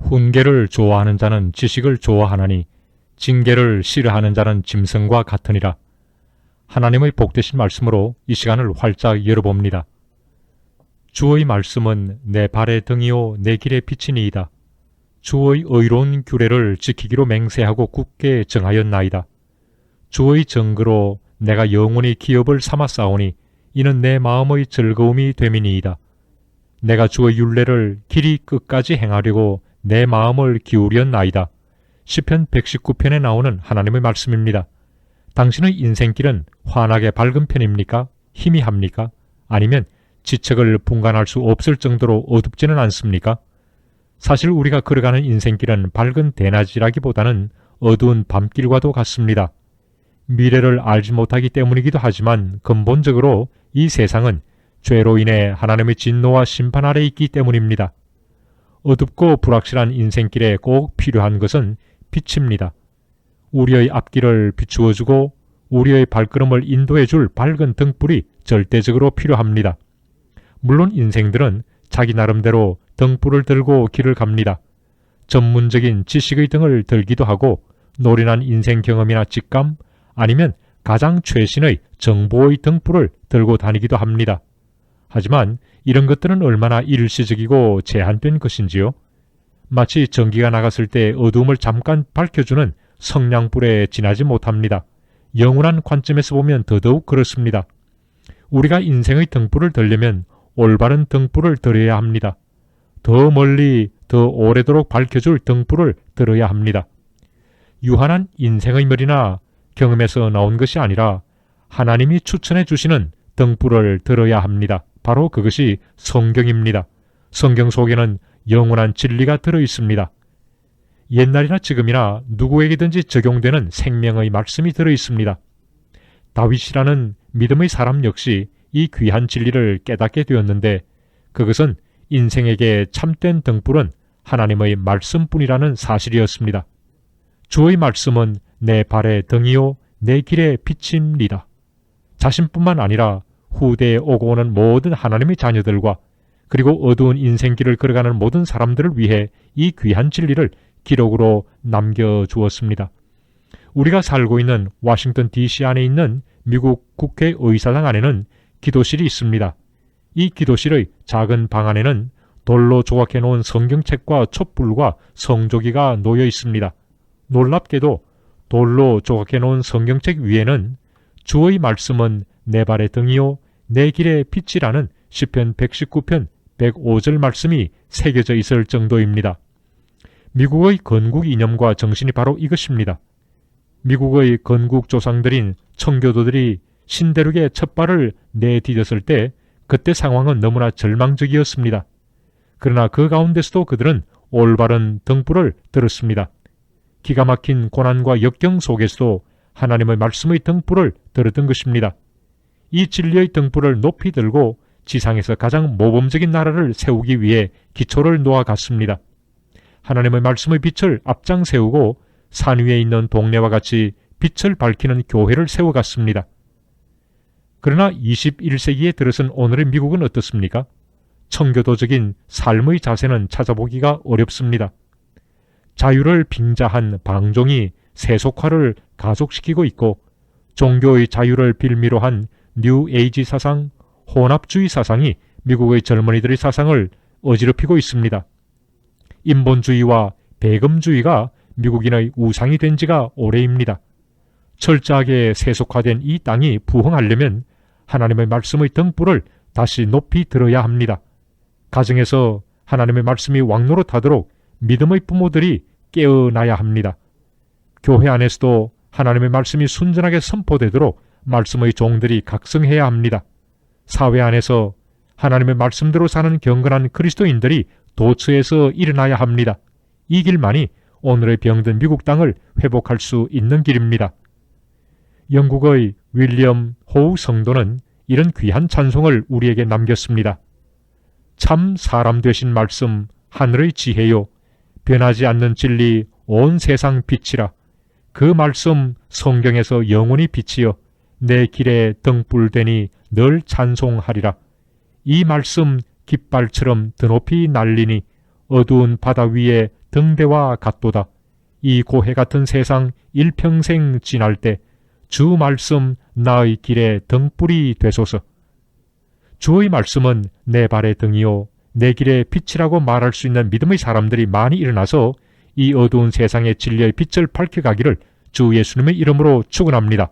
훈계를 좋아하는 자는 지식을 좋아하나니 징계를 싫어하는 자는 짐승과 같으니라. 하나님의 복되신 말씀으로 이 시간을 활짝 열어봅니다. 주의 말씀은 내 발의 등이요 내 길의 빛이니이다. 주의 의로운 규례를 지키기로 맹세하고 굳게 정하였나이다. 주의 증거로 내가 영원히 기업을 삼았사오니 이는 내 마음의 즐거움이 됨이니이다. 내가 주의 율례를 길이 끝까지 행하려고 내 마음을 기울였나이다. 시편 119편에 나오는 하나님의 말씀입니다. 당신의 인생길은 환하게 밝은 편입니까? 희미합니까? 아니면 지책을 분간할 수 없을 정도로 어둡지는 않습니까? 사실 우리가 걸어가는 인생길은 밝은 대낮이라기보다는 어두운 밤길과도 같습니다. 미래를 알지 못하기 때문이기도 하지만 근본적으로 이 세상은 죄로 인해 하나님의 진노와 심판 아래 있기 때문입니다. 어둡고 불확실한 인생길에 꼭 필요한 것은 빛입니다. 우리의 앞길을 비추어주고 우리의 발걸음을 인도해줄 밝은 등불이 절대적으로 필요합니다. 물론 인생들은 자기 나름대로 등불을 들고 길을 갑니다. 전문적인 지식의 등을 들기도 하고 노련한 인생 경험이나 직감 아니면 가장 최신의 정보의 등불을 들고 다니기도 합니다. 하지만 이런 것들은 얼마나 일시적이고 제한된 것인지요. 마치 전기가 나갔을 때 어두움을 잠깐 밝혀주는 성냥불에 지나지 못합니다. 영원한 관점에서 보면 더더욱 그렇습니다. 우리가 인생의 등불을 들려면 올바른 등불을 들어야 합니다. 더 멀리 더 오래도록 밝혀줄 등불을 들어야 합니다. 유한한 인생의 머리나 경험에서 나온 것이 아니라 하나님이 추천해 주시는 등불을 들어야 합니다. 바로 그것이 성경입니다. 성경 속에는 영원한 진리가 들어 있습니다. 옛날이나 지금이나 누구에게든지 적용되는 생명의 말씀이 들어 있습니다. 다윗이라는 믿음의 사람 역시 이 귀한 진리를 깨닫게 되었는데 그것은 인생에게 참된 등불은 하나님의 말씀뿐이라는 사실이었습니다. 주의 말씀은 내 발의 등이요 내 길의 빛입니다. 자신뿐만 아니라 후대에 오고 오는 모든 하나님의 자녀들과 그리고 어두운 인생길을 걸어가는 모든 사람들을 위해 이 귀한 진리를 기록으로 남겨주었습니다. 우리가 살고 있는 워싱턴 DC 안에 있는 미국 국회 의사당 안에는 기도실이 있습니다. 이 기도실의 작은 방 안에는 돌로 조각해 놓은 성경책과 촛불과 성조기가 놓여 있습니다. 놀랍게도 돌로 조각해 놓은 성경책 위에는 주의 말씀은 내 발의 등이요 내 길의 빛이라는 시편 119편 105절 말씀이 새겨져 있을 정도입니다. 미국의 건국 이념과 정신이 바로 이것입니다. 미국의 건국 조상들인 청교도들이 신대륙에 첫 발을 내디뎠을 때 그때 상황은 너무나 절망적이었습니다. 그러나 그 가운데서도 그들은 올바른 등불을 들었습니다. 기가 막힌 고난과 역경 속에서도 하나님의 말씀의 등불을 들었던 것입니다. 이 진리의 등불을 높이 들고 지상에서 가장 모범적인 나라를 세우기 위해 기초를 놓아갔습니다. 하나님의 말씀의 빛을 앞장 세우고 산 위에 있는 동네와 같이 빛을 밝히는 교회를 세워갔습니다. 그러나 21세기에 들어선 오늘의 미국은 어떻습니까? 청교도적인 삶의 자세는 찾아보기가 어렵습니다. 자유를 빙자한 방종이 세속화를 가속시키고 있고 종교의 자유를 빌미로 한 뉴 에이지 사상, 혼합주의 사상이 미국의 젊은이들의 사상을 어지럽히고 있습니다. 인본주의와 배금주의가 미국인의 우상이 된 지가 오래입니다. 철저하게 세속화된 이 땅이 부흥하려면 하나님의 말씀의 등불을 다시 높이 들어야 합니다. 가정에서 하나님의 말씀이 왕노릇하도록 믿음의 부모들이 깨어나야 합니다. 교회 안에서도 하나님의 말씀이 순전하게 선포되도록 말씀의 종들이 각성해야 합니다. 사회 안에서 하나님의 말씀대로 사는 경건한 그리스도인들이 도처에서 일어나야 합니다. 이 길만이 오늘의 병든 미국 땅을 회복할 수 있는 길입니다. 영국의 윌리엄 호우 성도는 이런 귀한 찬송을 우리에게 남겼습니다. 참 사람 되신 말씀 하늘의 지혜요 변하지 않는 진리 온 세상 빛이라 그 말씀 성경에서 영원히 빛이여 내 길에 등불되니 늘 찬송하리라. 이 말씀 깃발처럼 드높이 날리니 어두운 바다 위에 등대와 같도다. 이 고해 같은 세상 일평생 지날 때 주 말씀 나의 길에 등불이 되소서. 주의 말씀은 내 발의 등이요 내 길의 빛이라고 말할 수 있는 믿음의 사람들이 많이 일어나서 이 어두운 세상의 진리의 빛을 밝혀가기를 주 예수님의 이름으로 축원합니다.